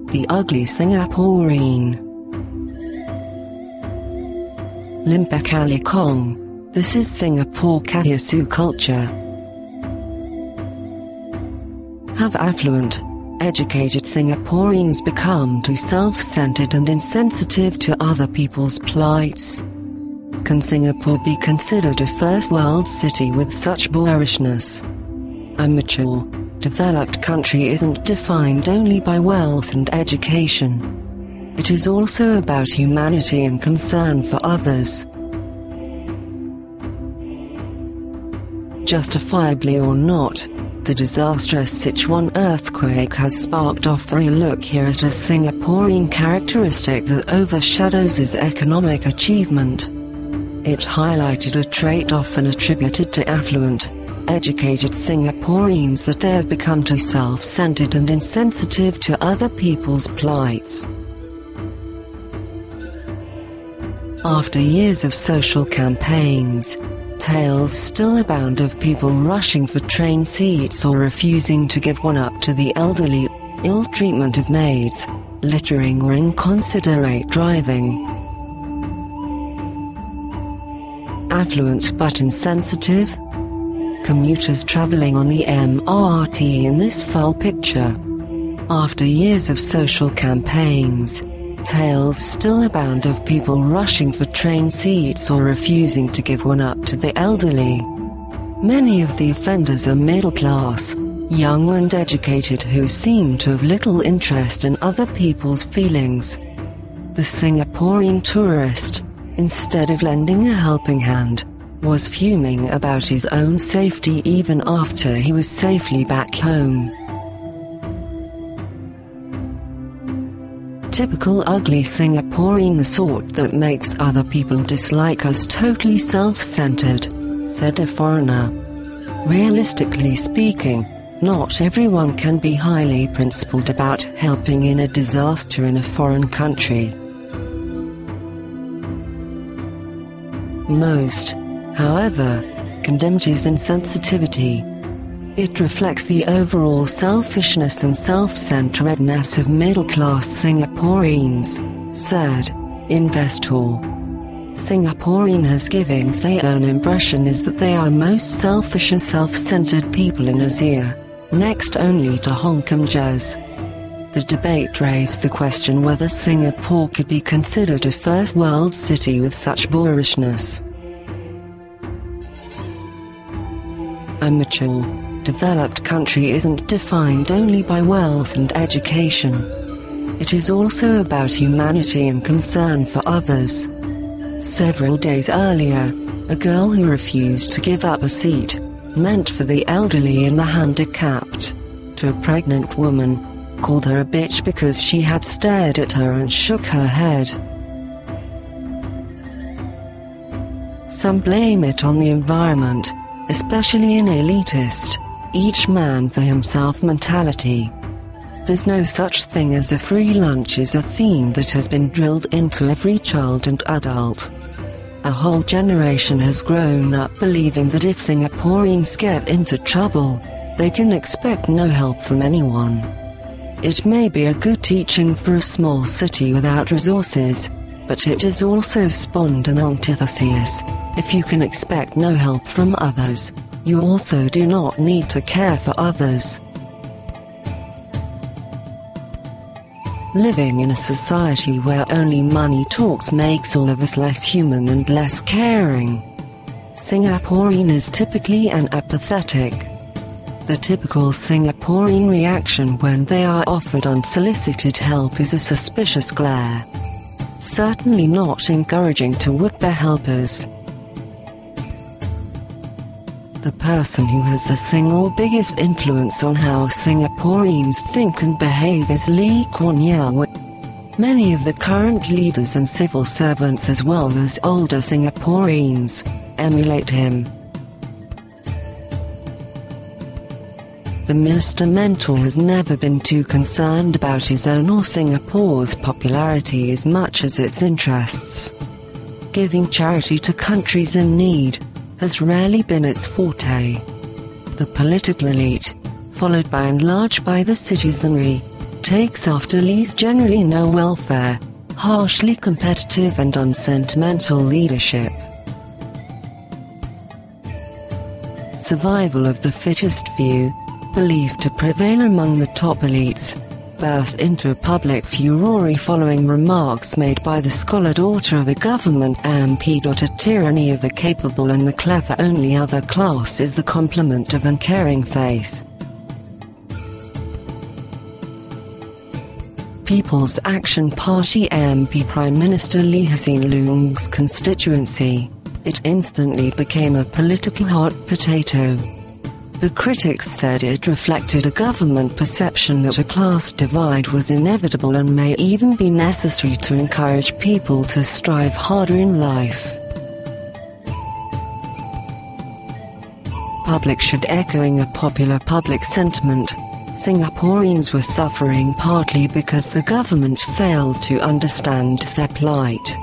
The ugly Singaporean. Limpa Kali Kong. This is Singapore Kahisu culture. Have affluent, educated Singaporeans become too self-centered and insensitive to other people's plights? Can Singapore be considered a first world city with such boorishness? A mature, developed country isn't defined only by wealth and education. It is also about humanity and concern for others. Justifiably or not, the disastrous Sichuan earthquake has sparked off a look here at a Singaporean characteristic that overshadows his economic achievement. It highlighted a trait often attributed to affluent, educated Singaporeans, that they have become too self-centered and insensitive to other people's plights. After years of social campaigns, tales still abound of people rushing for train seats or refusing to give one up to the elderly, ill treatment of maids, littering or inconsiderate driving. Affluent but insensitive? Commuters traveling on the MRT in this full picture. After years of social campaigns, tales still abound of people rushing for train seats or refusing to give one up to the elderly. Many of the offenders are middle class, young and educated, who seem to have little interest in other people's feelings. The Singaporean tourist, instead of lending a helping hand, was fuming about his own safety even after he was safely back home. Typical ugly Singaporean, the sort that makes other people dislike us, totally self-centered, said a foreigner. Realistically speaking, not everyone can be highly principled about helping in a disaster in a foreign country. Most, however, condemned his insensitivity. It reflects the overall selfishness and self-centeredness of middle-class Singaporeans, said investor. Singaporean has given their own impression is that they are most selfish and self-centered people in Asia, next only to Hong Kong Jazz. The debate raised the question whether Singapore could be considered a first world city with such boorishness. A mature, developed country isn't defined only by wealth and education. It is also about humanity and concern for others. Several days earlier, a girl who refused to give up a seat, meant for the elderly and the handicapped, to a pregnant woman, called her a bitch because she had stared at her and shook her head. Some blame it on the environment, especially an elitist, each man for himself mentality. There's no such thing as a free lunch is a theme that has been drilled into every child and adult. A whole generation has grown up believing that if Singaporeans get into trouble, they can expect no help from anyone. It may be a good teaching for a small city without resources, but it has also spawned an antithesis. If you can expect no help from others, you also do not need to care for others. Living in a society where only money talks makes all of us less human and less caring. Singaporean is typically an apathetic. The typical Singaporean reaction when they are offered unsolicited help is a suspicious glare. Certainly not encouraging to would-be helpers. The person who has the single biggest influence on how Singaporeans think and behave is Lee Kuan Yew. Many of the current leaders and civil servants, as well as older Singaporeans, emulate him. The Minister Mentor has never been too concerned about his own or Singapore's popularity as much as its interests. Giving charity to countries in need has rarely been its forte. The political elite, followed by and large by the citizenry, takes after Lee's generally no welfare, harshly competitive and unsentimental leadership. Survival of the fittest view, believed to prevail among the top elites, burst into public furore following remarks made by the scholar daughter of a government MP. A tyranny of the capable and the clever only other class is the complement of uncaring face. People's Action Party MP Prime Minister Lee Hsien Loong's constituency, it instantly became a political hot potato. The critics said it reflected a government perception that a class divide was inevitable and may even be necessary to encourage people to strive harder in life. Public should echoing a popular public sentiment, Singaporeans were suffering partly because the government failed to understand their plight.